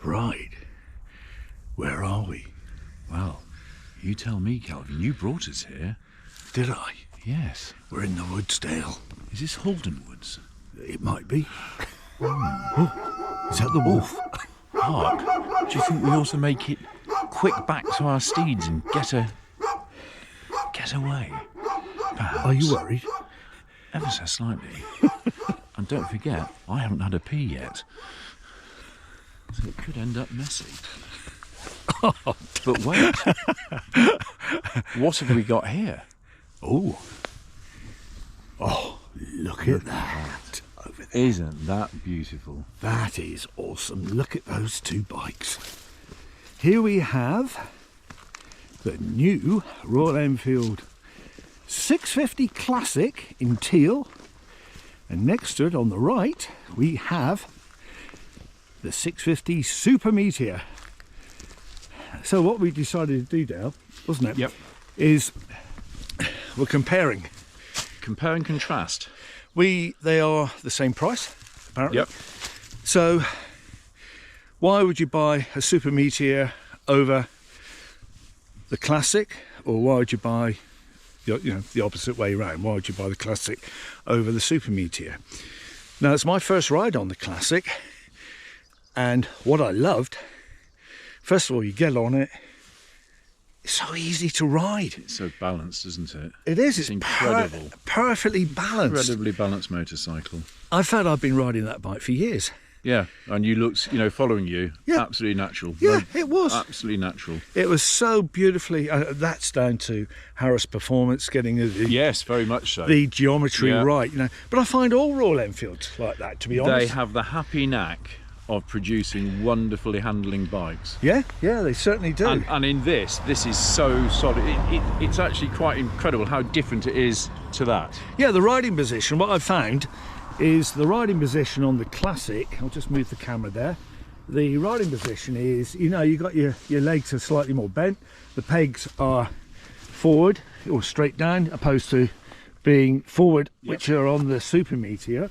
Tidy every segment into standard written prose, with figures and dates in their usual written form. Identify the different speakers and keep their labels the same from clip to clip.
Speaker 1: Right. Where are we?
Speaker 2: Well, you tell me, Calvin. You brought us here.
Speaker 1: Did I?
Speaker 2: Yes.
Speaker 1: We're in the woods, Dale.
Speaker 2: Is this Haldon Woods?
Speaker 1: It might be. Oh, is that the wolf?
Speaker 2: Hark. Do you think we ought to make it quick back to our steeds and get away? Perhaps.
Speaker 1: Are you worried?
Speaker 2: Ever so slightly. And don't forget, I haven't had a pee yet. So it could end up messy. But wait. What have we got here?
Speaker 1: Oh, look at that over there.
Speaker 2: Isn't that beautiful?
Speaker 1: That is awesome. Look at those two bikes. Here we have the new Royal Enfield 650 Classic in teal, and next to it on the right we have the 650 Super Meteor. So what we decided to do, Dale, wasn't it?
Speaker 2: Yep.
Speaker 1: Is we're comparing.
Speaker 2: Compare and contrast.
Speaker 1: They are the same price, apparently.
Speaker 2: Yep.
Speaker 1: So why would you buy a Super Meteor over the Classic, or why would you buy the opposite way around? Why would you buy the Classic over the Super Meteor? Now, it's my first ride on the Classic, and what I loved, first of all, you get on it, it's so easy to ride.
Speaker 2: It's so balanced, isn't it?
Speaker 1: It is.
Speaker 2: It's incredible.
Speaker 1: Perfectly balanced.
Speaker 2: Incredibly balanced motorcycle.
Speaker 1: I found I've been riding that bike for years.
Speaker 2: Yeah, and you looked, following you,
Speaker 1: Yeah.
Speaker 2: absolutely natural.
Speaker 1: Yeah, it was.
Speaker 2: Absolutely natural.
Speaker 1: It was so beautifully, that's down to Harris Performance getting
Speaker 2: Yes, very much so.
Speaker 1: the geometry
Speaker 2: Yeah.
Speaker 1: right, But I find all Royal Enfields like that, to be honest.
Speaker 2: They have the happy knack of producing wonderfully handling bikes.
Speaker 1: Yeah, they certainly do.
Speaker 2: And in this is so solid. It's actually quite incredible how different it is to that.
Speaker 1: Yeah, the riding position, what I've found is the riding position on the Classic, I'll just move the camera there. The riding position is, you got your legs are slightly more bent, the pegs are forward or straight down, opposed to being forward, which are on the Super Meteor,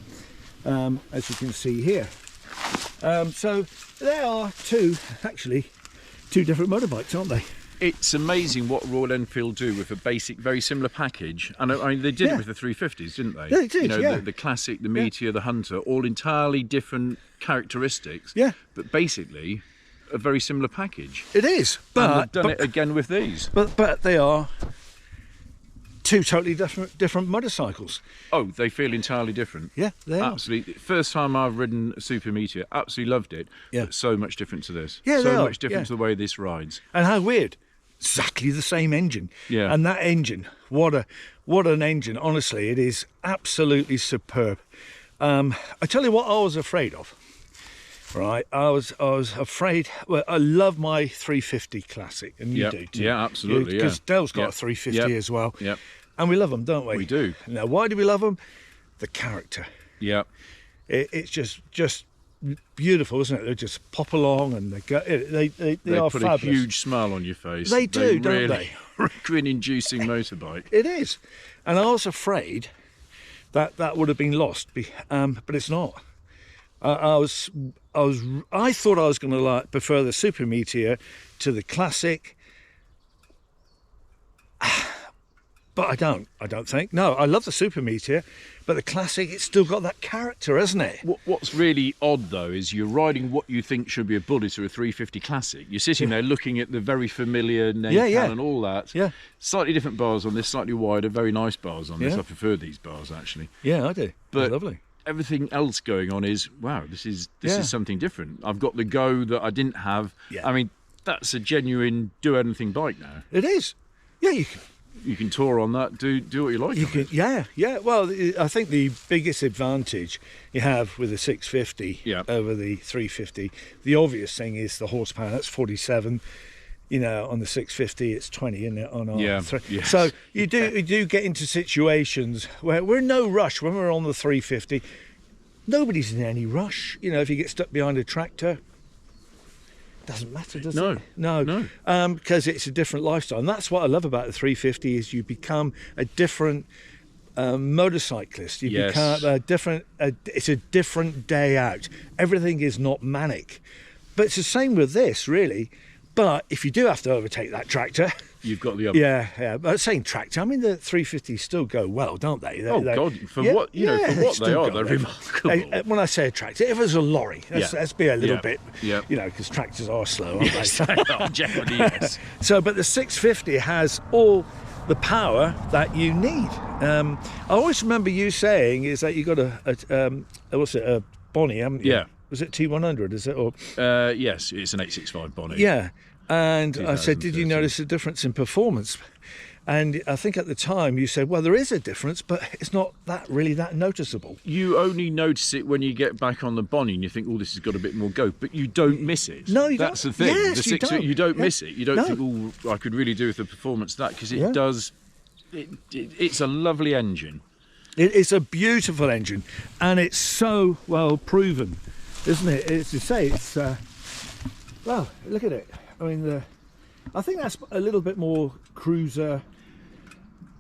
Speaker 1: as you can see here. So there are two different motorbikes, aren't they?
Speaker 2: It's amazing what Royal Enfield do with a basic, very similar package. And I mean, they did it with the 350s, didn't they?
Speaker 1: They did, yeah.
Speaker 2: The Classic, the Meteor, the Hunter, all entirely different characteristics.
Speaker 1: Yeah.
Speaker 2: But basically, a very similar package.
Speaker 1: It is,
Speaker 2: And they've done it again with these.
Speaker 1: But they are two totally different motorcycles.
Speaker 2: Oh, they feel entirely different.
Speaker 1: Yeah, they are.
Speaker 2: Absolutely. First time I've ridden a Super Meteor, absolutely loved it.
Speaker 1: Yeah.
Speaker 2: But so much different to this.
Speaker 1: Yeah, they
Speaker 2: so
Speaker 1: are,
Speaker 2: much different
Speaker 1: yeah.
Speaker 2: to the way this rides.
Speaker 1: And how weird. Exactly the same engine.
Speaker 2: Yeah.
Speaker 1: And that engine, what an engine. Honestly, it is absolutely superb. I tell you what I was afraid of. Right, I was afraid. Well, I love my 350 Classic, and you do too.
Speaker 2: Yeah, absolutely.
Speaker 1: Because Dale's got
Speaker 2: Yep.
Speaker 1: a 350 as well.
Speaker 2: Yep.
Speaker 1: And we love them, don't we?
Speaker 2: We do.
Speaker 1: Now, why do we love them? The character.
Speaker 2: Yeah.
Speaker 1: It's just beautiful, isn't it? They just pop along and they are
Speaker 2: put
Speaker 1: fabulous.
Speaker 2: a huge smile on your face.
Speaker 1: They do, don't
Speaker 2: really, grin-inducing motorbike.
Speaker 1: It is, and I was afraid that would have been lost, but it's not. I thought I was going to prefer the Super Meteor to the Classic, but I don't think. No, I love the Super Meteor, but the Classic, it's still got that character, hasn't it?
Speaker 2: What's really odd, though, is you're riding what you think should be a Bullet or a 350 Classic. You're sitting there looking at the very familiar NACAN and all that.
Speaker 1: Yeah.
Speaker 2: Slightly different bars on this, slightly wider, very nice bars on this.
Speaker 1: Yeah.
Speaker 2: I prefer these bars, actually.
Speaker 1: Yeah, I do.
Speaker 2: But
Speaker 1: it's lovely.
Speaker 2: Everything else going on is, wow, this is something different. I've got the Go that I didn't have.
Speaker 1: Yeah.
Speaker 2: I mean, that's a genuine do-anything bike now.
Speaker 1: It is. Yeah,
Speaker 2: You can tour on that, do what you like.
Speaker 1: Yeah. Well, I think the biggest advantage you have with the 650 over the 350, the obvious thing is the horsepower. That's 47. On the 650, it's 20, isn't it? On our
Speaker 2: Yes.
Speaker 1: So you do get into situations where we're in no rush. When we're on the 350, nobody's in any rush. If you get stuck behind a tractor, doesn't matter, does it? No. Because it's a different lifestyle, and that's what I love about the 350 is you become a different motorcyclist. You become a different. It's a different day out. Everything is not manic. but it's the same with this, really. But if you do have to overtake that tractor,
Speaker 2: you've got the other.
Speaker 1: Yeah. But saying tractor, I mean the 350s still go well, don't they?
Speaker 2: God, for what you know, for what they are, they're remarkable.
Speaker 1: When I say a tractor, if it was a lorry, let's be a little bit,
Speaker 2: you know,
Speaker 1: because tractors are slow, aren't
Speaker 2: yes,
Speaker 1: they?
Speaker 2: they are, generally, yes.
Speaker 1: So, but the 650 has all the power that you need. I always remember you saying is that you got a Bonnie, haven't you?
Speaker 2: Yeah.
Speaker 1: Was it T100? Is it or?
Speaker 2: Yes, it's an 865 Bonnie.
Speaker 1: Yeah. And I said, did you notice a difference in performance? And I think at the time you said, well, there is a difference, but it's not really that noticeable.
Speaker 2: You only notice it when you get back on the Bonnie and you think, oh, this has got a bit more go, but you don't miss it.
Speaker 1: No, you
Speaker 2: That's
Speaker 1: don't.
Speaker 2: the thing.
Speaker 1: Yes,
Speaker 2: You don't miss it. You don't
Speaker 1: No.
Speaker 2: think, oh, I could really do with the performance of that, because it does. It's a lovely engine.
Speaker 1: It is a beautiful engine, and it's so well proven, isn't it? As you say, it's well, look at it. I mean, I think that's a little bit more cruiser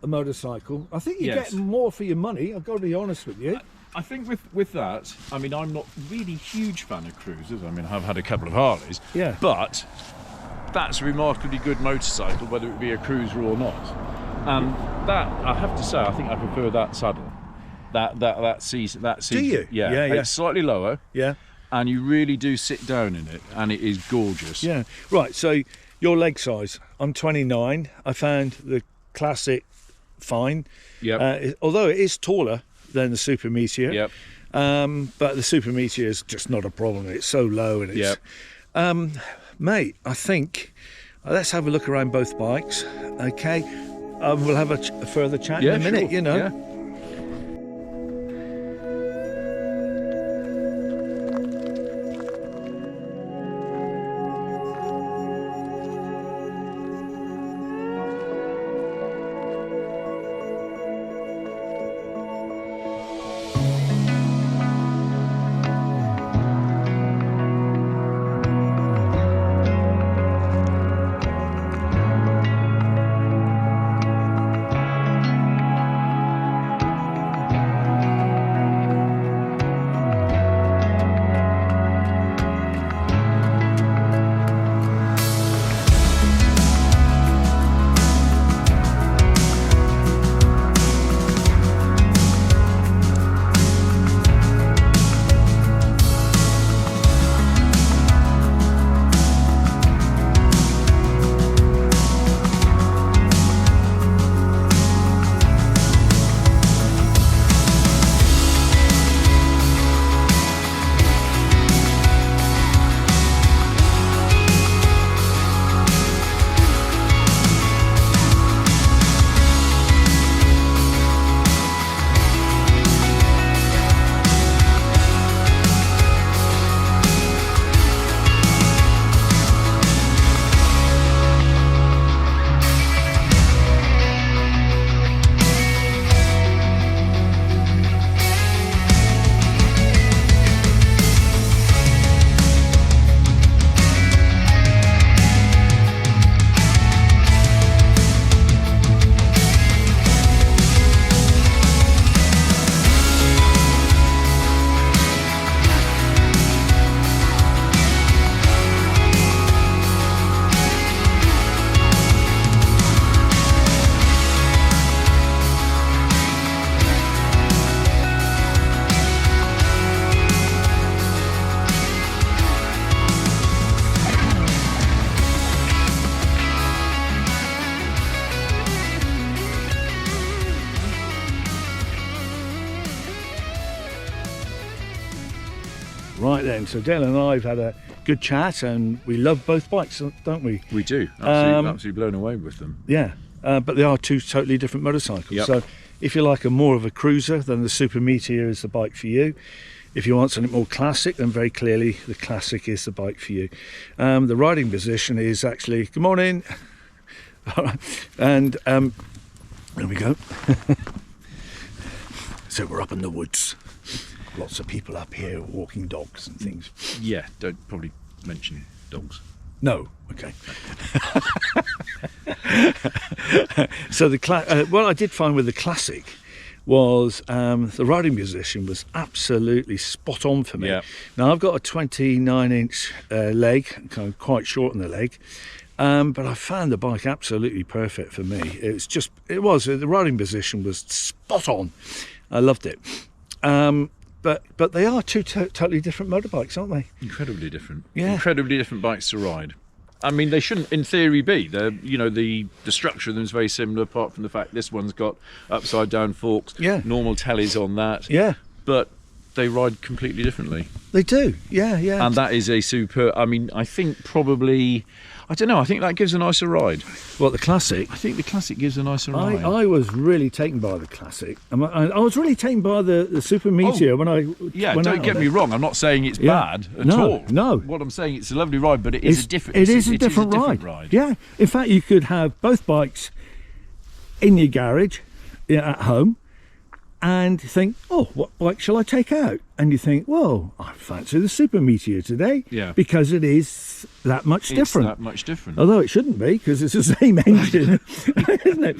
Speaker 1: a motorcycle. I think you get more for your money. I've got to be honest with you.
Speaker 2: I think with that, I mean, I'm not really huge fan of cruisers. I mean, I've had a couple of Harleys.
Speaker 1: Yeah.
Speaker 2: But that's a remarkably good motorcycle, whether it be a cruiser or not. And that, I have to say, I think I prefer that saddle. That seat.
Speaker 1: Do you?
Speaker 2: Yeah.
Speaker 1: Yeah.
Speaker 2: It's slightly lower.
Speaker 1: Yeah.
Speaker 2: And you really do sit down in it, and it is gorgeous.
Speaker 1: Yeah. Right. So your leg size. I'm 29. I found the Classic fine.
Speaker 2: Yeah.
Speaker 1: Although it is taller than the Super Meteor.
Speaker 2: Yep.
Speaker 1: But the Super Meteor is just not a problem. It's so low, and it's. Mate, I think let's have a look around both bikes. Okay. We'll have a further chat in a minute.
Speaker 2: Sure.
Speaker 1: You know.
Speaker 2: Yeah.
Speaker 1: Right then, so Dale and I have had a good chat, and we love both bikes, don't we?
Speaker 2: We do. Absolutely blown away with them.
Speaker 1: Yeah, but they are two totally different motorcycles.
Speaker 2: Yep.
Speaker 1: So if you like more of a cruiser, then the Super Meteor is the bike for you. If you want something more classic, then very clearly the Classic is the bike for you. The riding position is actually, good morning, and there we go. So we're up in the woods. Lots of people up here walking dogs and things.
Speaker 2: Yeah, don't probably mention dogs.
Speaker 1: No, okay. So what I did find with the Classic, was the riding position was absolutely spot on for me.
Speaker 2: Yeah.
Speaker 1: Now I've got a 29-inch leg, kind of quite short in the leg, but I found the bike absolutely perfect for me. The riding position was spot on. I loved it. But they are two totally different motorbikes, aren't they?
Speaker 2: Incredibly different.
Speaker 1: Yeah.
Speaker 2: Incredibly different bikes to ride. I mean, they shouldn't, in theory, be. The structure of them is very similar, apart from the fact this one's got upside down forks, normal tellies on that.
Speaker 1: Yeah.
Speaker 2: But they ride completely differently.
Speaker 1: They do, yeah.
Speaker 2: And that is a super. I mean, I think probably. I don't know. I think that gives a nicer ride.
Speaker 1: What, the Classic?
Speaker 2: I think the Classic gives a nicer ride.
Speaker 1: I was really taken by the Classic. I was really taken by the Super Meteor when I.
Speaker 2: Yeah, don't get me wrong. I'm not saying it's bad at all.
Speaker 1: No.
Speaker 2: What I'm saying, it's a lovely ride, but it is a different.
Speaker 1: It is a different ride. Yeah. In fact, you could have both bikes in your garage, at home, and think, oh, what bike shall I take out? And you think, well, I fancy the Super Meteor today, because it is that much different.
Speaker 2: It's that much different.
Speaker 1: Although it shouldn't be, because it's the same engine, isn't it?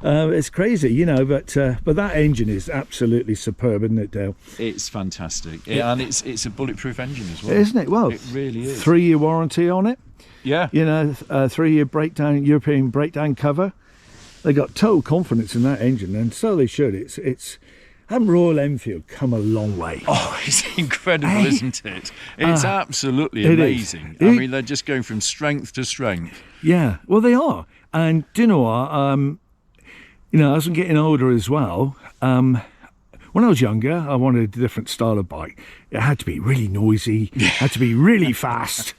Speaker 1: It's crazy, but that engine is absolutely superb, isn't it, Dale?
Speaker 2: It's fantastic, and it's a bulletproof engine as well,
Speaker 1: isn't it? Well,
Speaker 2: it really is.
Speaker 1: 3-year warranty on it.
Speaker 2: Yeah.
Speaker 1: 3-year breakdown, European breakdown cover. They got total confidence in that engine, and so they should. Haven't Royal Enfield come a long way?
Speaker 2: Oh, it's incredible, isn't it? It's absolutely amazing. I mean, they're just going from strength to strength.
Speaker 1: Yeah, well, they are. And do you know what? As I'm getting older as well, when I was younger, I wanted a different style of bike. It had to be really noisy, had to be really fast,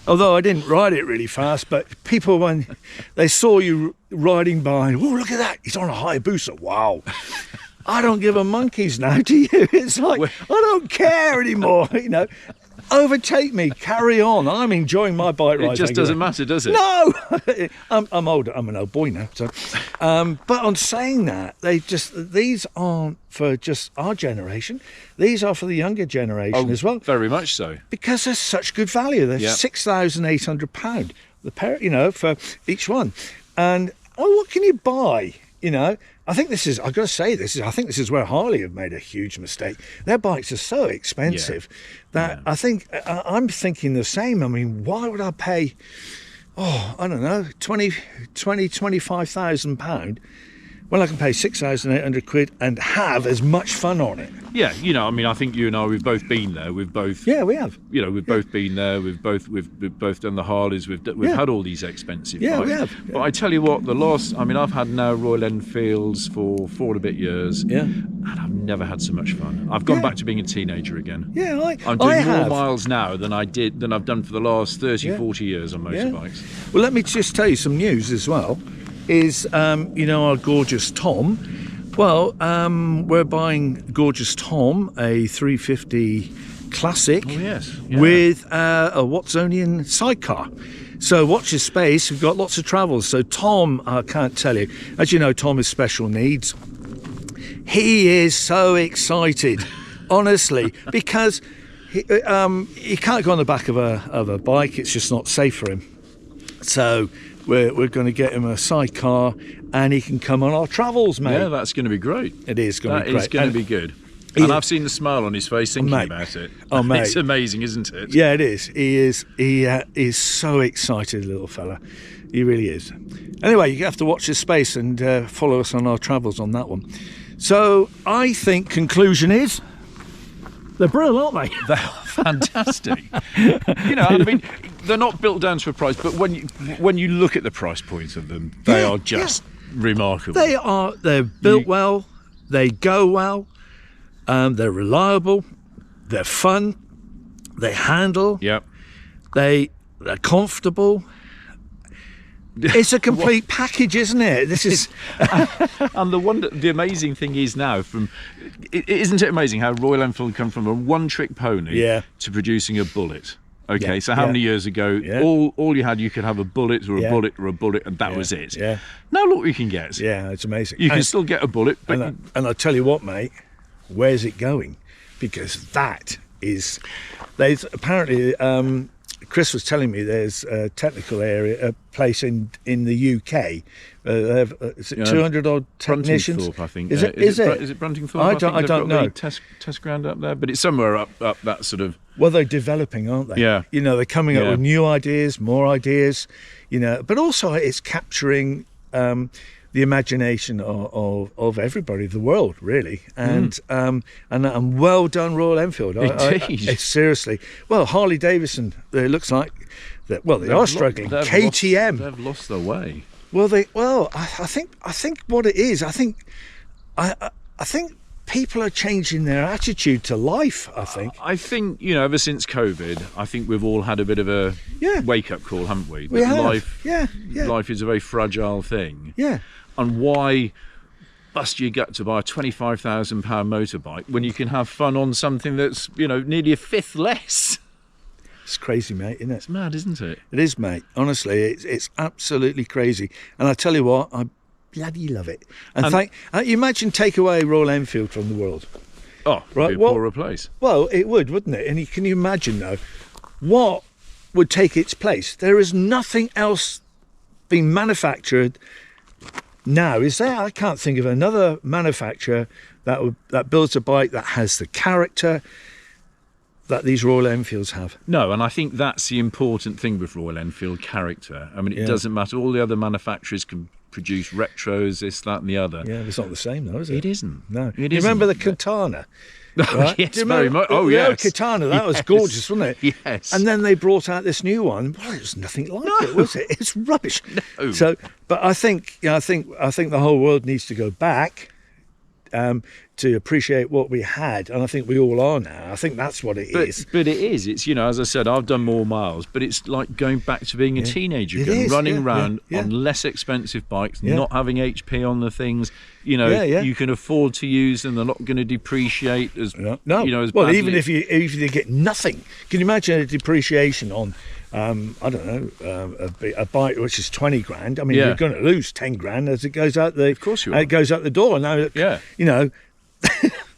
Speaker 1: although I didn't ride it really fast, but people, when they saw you riding by, oh, look at that, he's on a Hayabusa, wow. I don't give a monkeys now, do you? It's like, I don't care anymore, Overtake me, carry on. I'm enjoying my bike ride.
Speaker 2: It just doesn't matter, does it?
Speaker 1: No, I'm older. I'm an old boy now. So, but on saying that, these aren't for just our generation. These are for the younger generation as well.
Speaker 2: Very much so. Because
Speaker 1: they're such good value. They're £6,800 the pair, for each one. And what can you buy? I think this is, I've got to say I think this is where Harley have made a huge mistake. Their bikes are so expensive that I think, I'm thinking the same. I mean, why would I pay, I don't know, £25,000 when I can pay £6,800 and have as much fun on it?
Speaker 2: Yeah, I mean, I think you and I, we've both been there. We've both.
Speaker 1: Yeah, we have.
Speaker 2: We've both been there. We've both done the Harleys. We've had all these expensive bikes.
Speaker 1: Yeah, we have.
Speaker 2: But I tell you what, I've had now Royal Enfields for 4 and a bit years. Yeah. And I've never had so much fun. I've gone back to being a teenager again.
Speaker 1: Yeah,
Speaker 2: I'm doing more miles now than I've done for the last 30, 40 years on motorbikes.
Speaker 1: Yeah. Well, let me just tell you some news as well. Is our gorgeous Tom. Well, we're buying gorgeous Tom a 350 Classic with a Watsonian sidecar. So watch his space. We've got lots of travels. So Tom, I can't tell you. As you know, Tom is special needs. He is so excited, honestly, because he can't go on the back of a bike. It's just not safe for him. So we're going to get him a sidecar, and he can come on our travels, mate.
Speaker 2: Yeah, that's going to be great.
Speaker 1: It is going to be great.
Speaker 2: That is going to be good. And I've seen the smile on his face thinking about it.
Speaker 1: Oh, mate.
Speaker 2: It's amazing, isn't it?
Speaker 1: Yeah, it is. He is so excited, little fella. He really is. Anyway, you have to watch this space and follow us on our travels on that one. So I think conclusion is, they're brilliant, aren't they?
Speaker 2: They're fantastic. I mean, they're not built down to a price, but when you look at the price point of them, they are just remarkable.
Speaker 1: They're built well, they go well, they're reliable, they're fun, they handle, they're comfortable. It's a complete package, isn't it? This is,
Speaker 2: and the amazing thing is now, isn't it amazing how Royal Enfield come from a one-trick pony to producing a bullet? Okay, so how many years ago, all you could have a bullet or a bullet or a bullet, and that was it.
Speaker 1: Yeah.
Speaker 2: Now look what you can get.
Speaker 1: Yeah, it's amazing.
Speaker 2: You can still get a bullet, but
Speaker 1: and I tell you what, mate, where's it going? Because there's apparently Chris was telling me there's a technical area, a place in the UK. They have, is it 200 odd technicians?
Speaker 2: Bruntingthorpe, I think.
Speaker 1: Is it?
Speaker 2: Is it Bruntingthorpe?
Speaker 1: I don't know.
Speaker 2: Test ground up there, but it's somewhere up that sort of.
Speaker 1: Well, they're developing, aren't they?
Speaker 2: Yeah.
Speaker 1: You know, they're coming up with new ideas, more ideas. You know, but also it's capturing the imagination of everybody, the world, really. And well done, Royal Enfield.
Speaker 2: Indeed.
Speaker 1: Seriously. Well, Harley Davidson, it looks like that. Well, they are struggling. KTM,
Speaker 2: they've lost their way.
Speaker 1: Well, I think what it is, I think people are changing their attitude to life. I think
Speaker 2: you know, ever since COVID, I think we've all had a bit of a wake-up call, haven't we?
Speaker 1: We have.
Speaker 2: Life is a very fragile thing.
Speaker 1: Yeah.
Speaker 2: And why bust your gut to buy a £25,000 motorbike when you can have fun on something that's, you know, nearly a fifth less?
Speaker 1: It's crazy, mate, isn't it?
Speaker 2: It's mad, isn't it?
Speaker 1: It is, mate. Honestly, it's absolutely crazy. And I tell you what, I bloody love it. And you imagine take away Royal Enfield from the world.
Speaker 2: Oh, right. It'd be a poorer place.
Speaker 1: Well, it would, wouldn't it? And can you imagine, though, what would take its place? There is nothing else being manufactured now, is there? I can't think of another manufacturer that builds a bike that has the character that these Royal Enfields have.
Speaker 2: No, and I think that's the important thing with Royal Enfield, character. I mean, it doesn't matter. All the other manufacturers can produce retros, this, that and the other.
Speaker 1: Yeah, it's not the same though, is it?
Speaker 2: It isn't.
Speaker 1: No. You remember the Katana? Right?
Speaker 2: Yes, very much. Oh, yes.
Speaker 1: Katana, that was gorgeous, wasn't it?
Speaker 2: Yes.
Speaker 1: And then they brought out this new one. Well, it was nothing like it, was it? It's rubbish.
Speaker 2: No.
Speaker 1: So, but I think the whole world needs to go back to appreciate what we had, and I think we all are now. I think that's what it is.
Speaker 2: But it is. It's, you know, as I said, I've done more miles, but it's like going back to being a teenager again, running around on less expensive bikes, not having HP on the things. You know, you can afford to use them. They're not going to depreciate as you know. As
Speaker 1: well,
Speaker 2: badly.
Speaker 1: even if you get nothing, can you imagine a depreciation on? I don't know, a bike which is 20 grand. I mean, you're going to lose 10 grand as it goes out the.
Speaker 2: Of course you are.
Speaker 1: It goes out the door. Now, you know,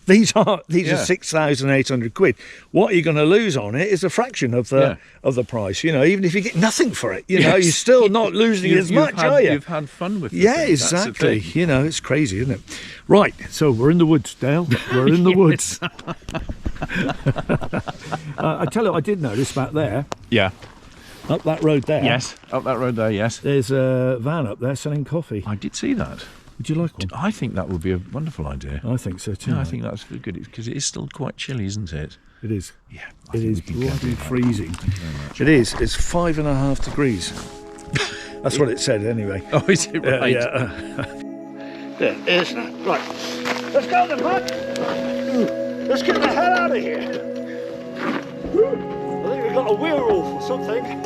Speaker 1: these are 6,800 quid. What you're going to lose on it is a fraction of the price. You know, even if you get nothing for it, you know, you're still not losing as much, are you?
Speaker 2: You've had fun with it.
Speaker 1: Yeah, exactly. You know, it's crazy, isn't it? Right. So we're in the woods, Dale. We're in the woods. I tell you, I did notice back there.
Speaker 2: Yeah.
Speaker 1: Up that road there.
Speaker 2: Yes, up that road there, yes.
Speaker 1: There's a van up there selling coffee.
Speaker 2: I did see that.
Speaker 1: Would you like one?
Speaker 2: I think that would be a wonderful idea.
Speaker 1: I think so too.
Speaker 2: Yeah, I think that's good because it is still quite chilly, isn't it?
Speaker 1: It is.
Speaker 2: Yeah.
Speaker 1: It is bloody freezing.
Speaker 2: Thank you very much.
Speaker 1: It is. It's 5.5 degrees. That's what it said anyway.
Speaker 2: Oh, is it right?
Speaker 1: There, isn't it? Right. Let's go then, bud. Let's get the hell out of here. I think we've got a werewolf or something.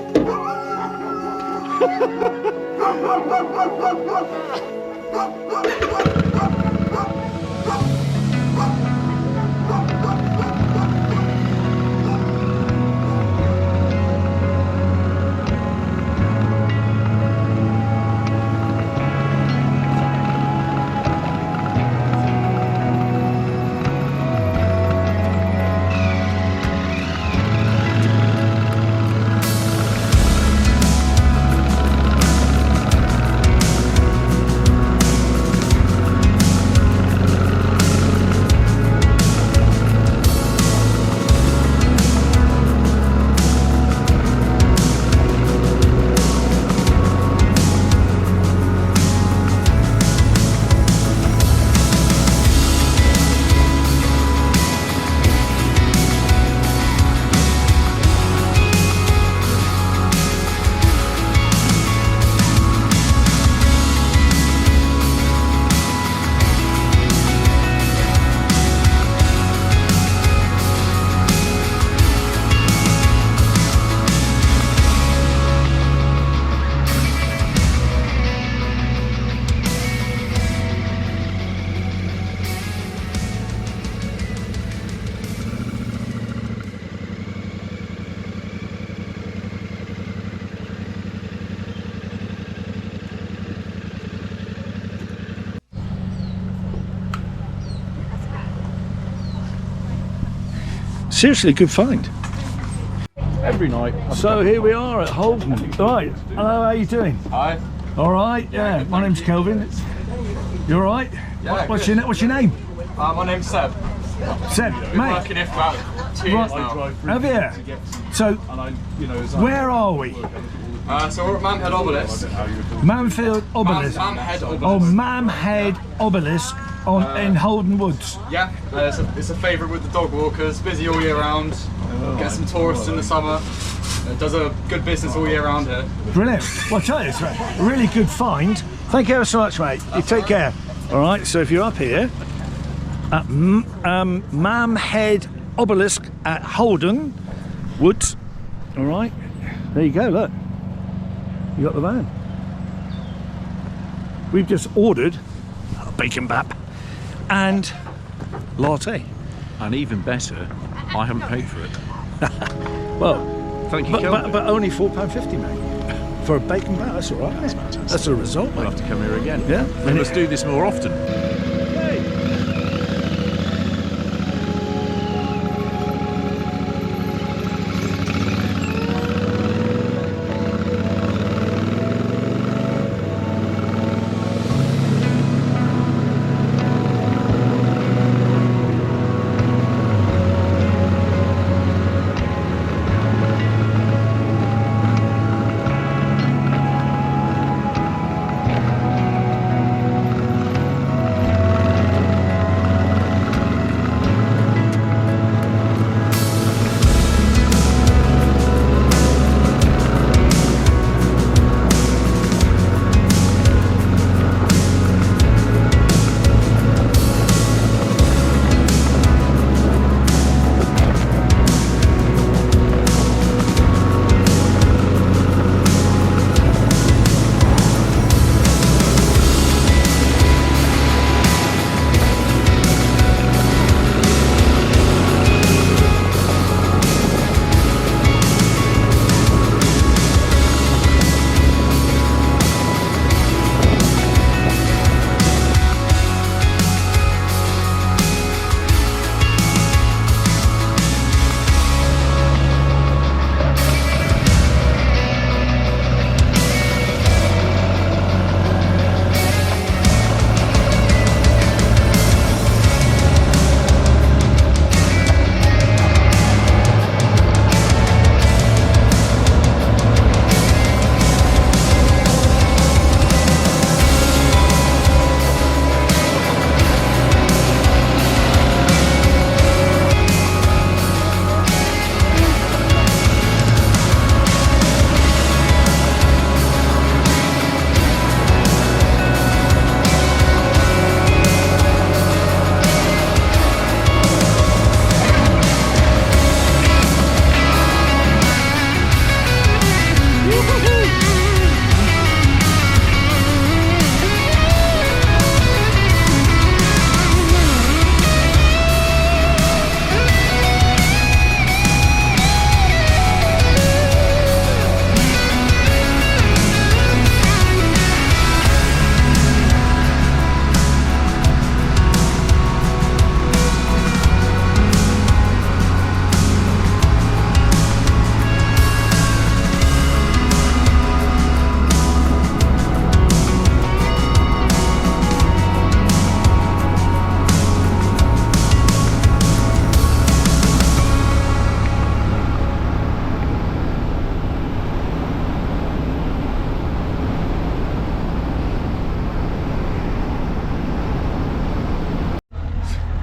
Speaker 1: Seriously, good find.
Speaker 2: every night.
Speaker 1: So here we are at Haldon. Right, hello, how are you doing?
Speaker 3: Hi.
Speaker 1: All right, yeah, my name's Kelvin. You all right?
Speaker 3: Yeah,
Speaker 1: what's your name?
Speaker 3: My name's Seb.
Speaker 1: Seb,
Speaker 3: Been
Speaker 1: mate.
Speaker 3: working here for about 2 years now.
Speaker 1: Have you? So, where are we?
Speaker 3: So we're at Mamhead Obelisk.
Speaker 1: Manfield Obelisk.
Speaker 3: Mamhead Obelisk.
Speaker 1: Oh, Mamhead Obelisk in Haldon Woods.
Speaker 3: Yeah, it's a favourite with the dog walkers. Busy all year round. Get some tourists in the summer. It does a good business all year round here.
Speaker 1: Brilliant. Well, I tell you, it's a really good find. Thank you ever so much, mate. You take care. All right, so if you're up here at Mamhead Obelisk at Haldon Woods, all right, there you go, look. You got the van. We've just ordered a bacon bap and latte.
Speaker 2: And even better, I haven't paid for it.
Speaker 1: Well,
Speaker 2: thank you, Kelvin.
Speaker 1: but only £4.50, mate. For a bacon bap, that's all right.
Speaker 2: That's fantastic.
Speaker 1: That's a result,
Speaker 2: We'll
Speaker 1: mate.
Speaker 2: have to come here again.
Speaker 1: Yeah.
Speaker 2: We must do this more often.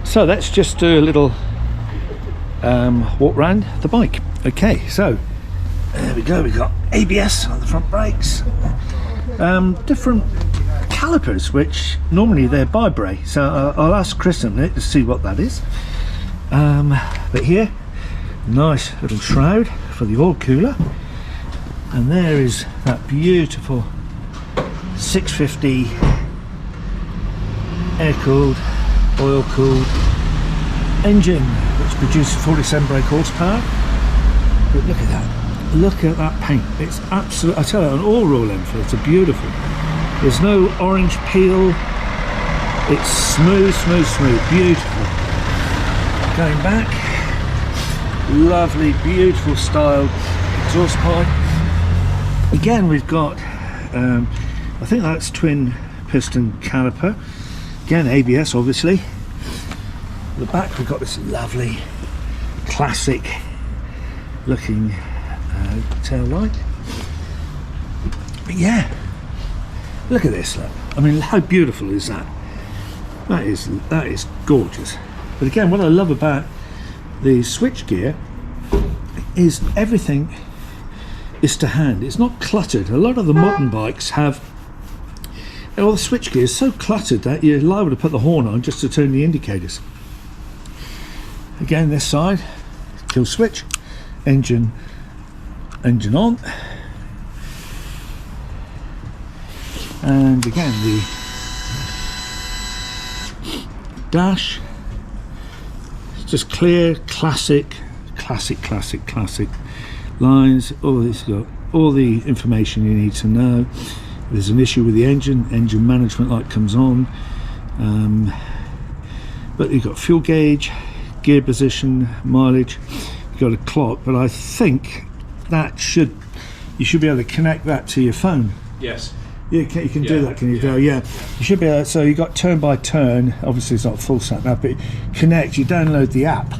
Speaker 1: So let's just do a little walk round the bike. Okay, so there we go. We've got ABS on the front brakes, different calipers, which normally they're bi-brake. So I'll ask Chris in a minute to see what that is. But here, nice little shroud for the oil cooler, and there is that beautiful 650 air-cooled, oil-cooled engine, which produces 47 brake horsepower. But look at that! Look at that paint. It's absolute. I tell you, on all Royal Enfields are beautiful. There's no orange peel. It's smooth, smooth, smooth. Beautiful. Going back. lovely, beautiful style exhaust pipe. Again, we've got, I think that's twin piston caliper. Again, ABS, obviously. At the back, we've got this lovely, classic looking tail light. But yeah, look at this. Look. I mean, how beautiful is that? That is gorgeous. But again, what I love about the switch gear is everything is to hand. It's not cluttered. A lot of the modern bikes have, well, the switch gear is so cluttered that you're liable to put the horn on just to turn the indicators. Again, this side, kill switch, engine on, and again the dash, just clear, classic lines. Oh, this has got all the information you need to know. If there's an issue with the engine management light comes on, but you've got fuel gauge, gear position, mileage, you've got a clock, but I think that you should be able to connect that to your phone.
Speaker 2: Yes.
Speaker 1: You can do that, can you? Yeah. You should be able, so you got turn by turn, obviously it's not full sat nav, but connect, you download the app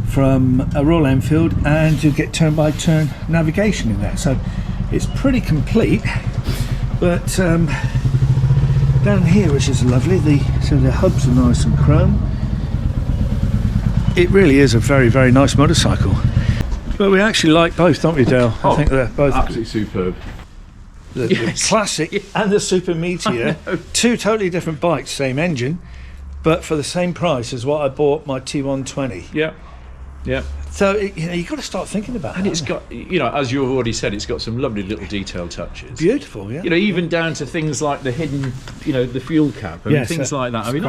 Speaker 1: from a Royal Enfield and you get turn by turn navigation in there. So it's pretty complete. But down here, which is lovely, so the hubs are nice and chrome. It really is a very, very nice motorcycle. But we actually like both, don't we, Dale? I think they're both
Speaker 2: absolutely superb.
Speaker 1: The classic and the Super Meteor, two totally different bikes, same engine, but for the same price as what I bought my T120.
Speaker 2: Yeah.
Speaker 1: So you've got to start thinking about it.
Speaker 2: And it's got, as you've already said, it's got some lovely little detail touches.
Speaker 1: Beautiful, yeah.
Speaker 2: Even down to things like the hidden, the fuel cap and things like that. I mean,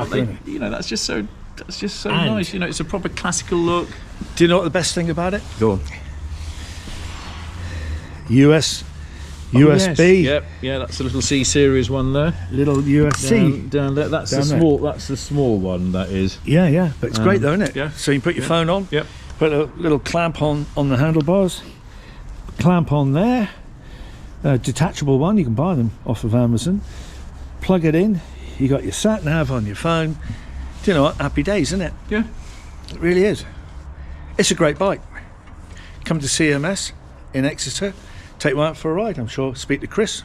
Speaker 2: that's just so nice. It's a proper classical look.
Speaker 1: Do you know what the best thing about it?
Speaker 2: Go on.
Speaker 1: USB.
Speaker 2: Yes. Yeah, that's a little C series one there.
Speaker 1: Little USB
Speaker 2: down there. That's the small one. That is.
Speaker 1: Yeah. But it's great though, isn't it?
Speaker 2: Yeah.
Speaker 1: So you put your phone on.
Speaker 2: Yep.
Speaker 1: Put a little clamp on the handlebars. Clamp on there. A detachable one. You can buy them off of Amazon. Plug it in. You got your sat nav on your phone. Do you know what? Happy days, isn't it?
Speaker 2: Yeah.
Speaker 1: It really is. It's a great bike. Come to CMS in Exeter. Take one out for a ride, I'm sure. Speak to Chris.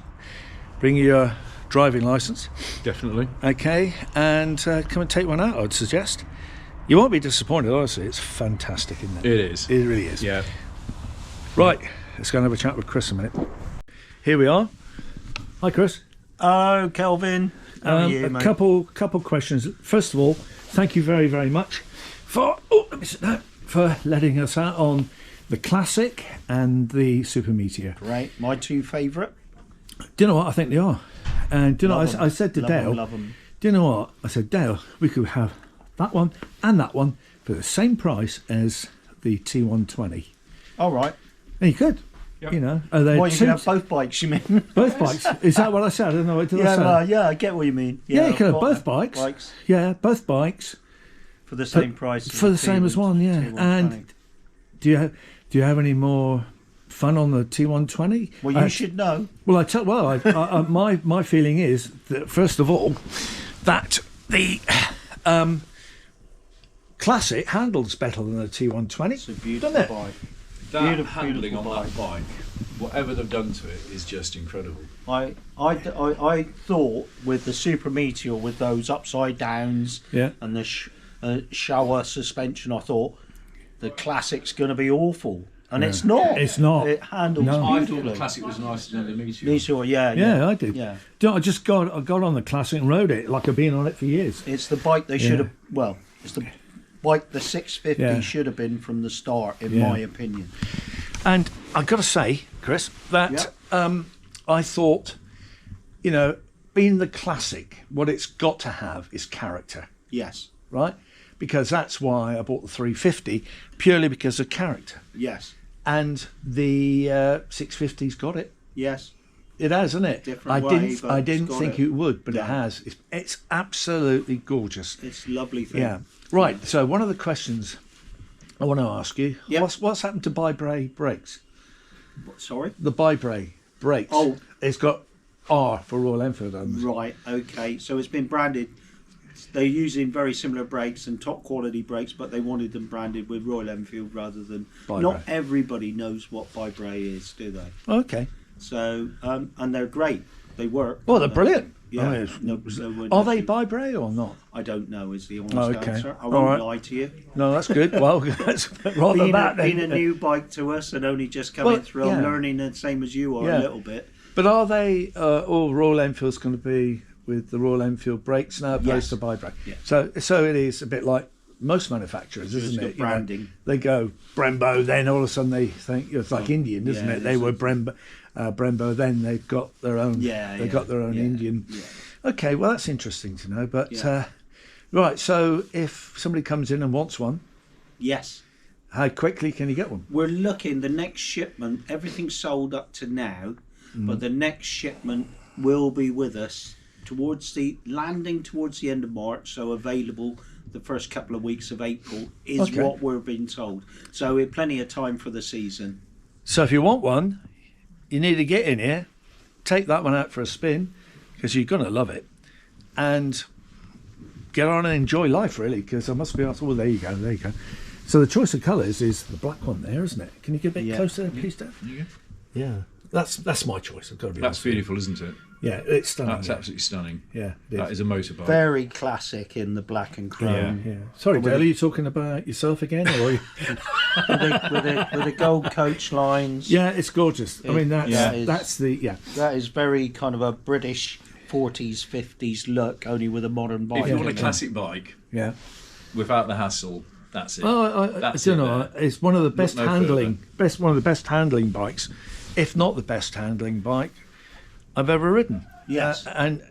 Speaker 1: Bring your driving licence.
Speaker 2: Definitely.
Speaker 1: Okay, and come and take one out, I'd suggest. You won't be disappointed, honestly. It's fantastic, isn't it?
Speaker 2: It is.
Speaker 1: It really is.
Speaker 2: Yeah.
Speaker 1: Right, let's go and have a chat with Chris a minute. Here we are. Hi, Chris.
Speaker 4: Oh, Kelvin. How are you, mate?
Speaker 1: Couple questions. First of all, thank you very, very much for letting us out on the Classic and the Super Meteor.
Speaker 4: Great. My two favourite.
Speaker 1: Do you know what? I think they are. And do you know, I said to Dale,
Speaker 4: love them.
Speaker 1: Do you know what? I said, Dale, we could have that one and that one for the same price as the T120.
Speaker 4: All right.
Speaker 1: And you could.
Speaker 2: Yep.
Speaker 1: Are they
Speaker 4: you can have both bikes, you mean?
Speaker 1: Both bikes? Is that what I said? I don't know what did I say?
Speaker 4: I get what you mean.
Speaker 1: Yeah, you can have both bikes. Yeah, both bikes.
Speaker 4: For the same price.
Speaker 1: For the same as one, yeah. And do you have any more fun on the T120?
Speaker 4: Well, you should know.
Speaker 1: Well, my feeling is that first of all, that the Classic handles better than the T120.
Speaker 4: It's a beautiful bike.
Speaker 2: That handling on that bike, whatever they've done to it, is just incredible.
Speaker 4: I thought with the Super Meteor, with those upside downs and the shower suspension, I thought the Classic's going to be awful. And it's not.
Speaker 1: It's not.
Speaker 4: It handles beautifully.
Speaker 2: I thought the Classic was nicer than the Meteor.
Speaker 4: Meteor,
Speaker 1: yeah, I did.
Speaker 4: Yeah.
Speaker 1: I just got on the Classic and rode it like I've been on it for years.
Speaker 4: It's the bike they should have. Well, it's the bike the 650 should have been from the start, in my opinion.
Speaker 1: And I've got to say, Chris, that I thought, being the Classic, what it's got to have is character.
Speaker 4: Yes.
Speaker 1: Right? Because that's why I bought the 350, purely because of character.
Speaker 4: Yes.
Speaker 1: And the 650's got it.
Speaker 4: Yes.
Speaker 1: It has, hasn't it? I didn't think it would, but
Speaker 4: No.
Speaker 1: it has. It's absolutely gorgeous.
Speaker 4: It's a lovely thing.
Speaker 1: Yeah. Right. So one of the questions I want to ask you,
Speaker 4: Yep.
Speaker 1: what's happened to Bi-Bray brakes?
Speaker 4: Sorry?
Speaker 1: The Bi-Bray brakes.
Speaker 4: Oh.
Speaker 1: It's got R for Royal Enfield on them.
Speaker 4: Right, okay. So it's been branded. They're using very similar brakes and top quality brakes, but they wanted them branded with Royal Enfield rather than...
Speaker 1: Bi-Bray.
Speaker 4: Not everybody knows what Bi-Bray is, do they?
Speaker 1: Okay.
Speaker 4: So, and they're great. They work.
Speaker 1: Well, they're brilliant.
Speaker 4: Yeah.
Speaker 1: I mean,
Speaker 4: So
Speaker 1: are they Bi-Bray or not?
Speaker 4: I don't know is the honest
Speaker 1: Okay.
Speaker 4: answer. I
Speaker 1: All
Speaker 4: won't
Speaker 1: right.
Speaker 4: lie to you.
Speaker 1: No, that's good. Well, that's rather
Speaker 4: Being,
Speaker 1: that then.
Speaker 4: being a new bike to us and only just coming
Speaker 1: Well,
Speaker 4: through,
Speaker 1: yeah.
Speaker 4: I'm learning the same as you are
Speaker 1: Yeah.
Speaker 4: a little bit.
Speaker 1: But are they all Royal Enfield's going to be with the Royal Enfield brakes now opposed
Speaker 4: Yes.
Speaker 1: to Bi-Bray?
Speaker 4: Yeah.
Speaker 1: So it is a bit like most manufacturers,
Speaker 4: It's
Speaker 1: isn't
Speaker 4: got
Speaker 1: it? You know,
Speaker 4: branding.
Speaker 1: they go Brembo, then all of a sudden they think it's like Indian, isn't
Speaker 4: yeah,
Speaker 1: it? They were Brembo, then they've got their own. Got their own Indian.
Speaker 4: Yeah.
Speaker 1: Okay, well that's interesting to know. But
Speaker 4: Yeah.
Speaker 1: right, so if somebody comes in and wants one,
Speaker 4: Yes.
Speaker 1: how quickly can you get one?
Speaker 4: We're looking, the next shipment, everything's sold up to now, but the next shipment will be with us towards the end of March, so available the first couple of weeks of April is
Speaker 1: Okay.
Speaker 4: what we're being told. So we're plenty of time for the season.
Speaker 1: So if you want one, you need to get in here, take that one out for a spin, because you're going to love it, and get on and enjoy life, really, because I must be honest. Oh, there you go. So the choice of colours is the black one there, isn't it? Can you get a bit closer there, please, Dave? Yeah. That's my choice. I've got to be
Speaker 2: That's
Speaker 1: honest.
Speaker 2: beautiful, isn't it?
Speaker 1: Yeah, it's stunning.
Speaker 2: That's absolutely stunning.
Speaker 1: Yeah, it
Speaker 2: That is a motorbike.
Speaker 4: Very classic in the black and chrome.
Speaker 1: Yeah. Sorry, Dale, are you talking about yourself again? Or are you...
Speaker 4: with the gold coach lines.
Speaker 1: Yeah, it's gorgeous. I mean, that's
Speaker 4: That is very kind of a British 40s, 50s look, only with a modern bike.
Speaker 2: If you want a classic bike
Speaker 1: yeah.
Speaker 2: without the hassle, that's it.
Speaker 1: Oh, I don't know. It's one of the best
Speaker 2: no
Speaker 1: one of the best handling bikes, if not the best handling bike I've ever ridden.
Speaker 4: Yes.
Speaker 1: And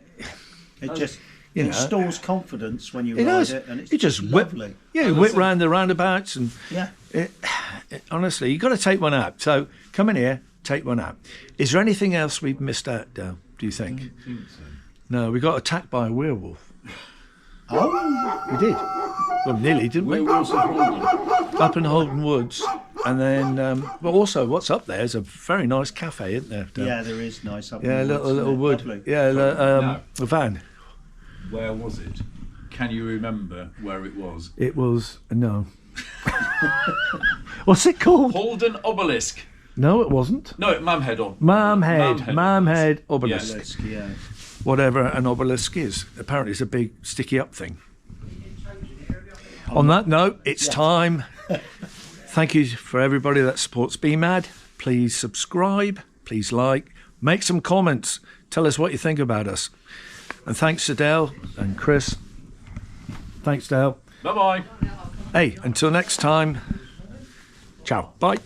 Speaker 4: It just
Speaker 1: you know,
Speaker 4: installs confidence when you
Speaker 1: it
Speaker 4: ride
Speaker 1: does.
Speaker 4: it, and it's
Speaker 1: You just
Speaker 4: lovely.
Speaker 1: whip round the roundabouts, and
Speaker 4: Yeah.
Speaker 1: honestly, you've got to take one out. So come in here, take one out. Is there anything else we've missed out, Dale? Do you think?
Speaker 2: I don't think so.
Speaker 1: No, we got attacked by a werewolf.
Speaker 4: Oh,
Speaker 1: We did. Well, nearly, didn't we?
Speaker 2: Where was the Haldon?
Speaker 1: Up in Haldon Woods. And then, but also, what's up there is a very nice cafe, isn't there? Dale?
Speaker 4: yeah, there is nice up.
Speaker 1: Yeah,
Speaker 4: in the woods,
Speaker 1: little
Speaker 4: isn't it?
Speaker 1: wood.
Speaker 4: Lovely.
Speaker 1: Yeah,
Speaker 2: No.
Speaker 1: a van.
Speaker 2: Where was it? Can you remember where it was?
Speaker 1: It was no. What's it called?
Speaker 2: Haldon Obelisk.
Speaker 1: No, it wasn't.
Speaker 2: No, Mamhead on.
Speaker 1: Mamhead obelisk.
Speaker 2: Yes.
Speaker 4: Yeah.
Speaker 1: Whatever an obelisk is. Apparently, it's a big sticky up thing. On that note, it's time. Thank you for everybody that supports BMAD. Please subscribe. Please like. Make some comments. Tell us what you think about us. And thanks to Dale and Chris. Thanks, Dale.
Speaker 2: Bye-bye.
Speaker 1: Hey, until next time. Ciao. Bye.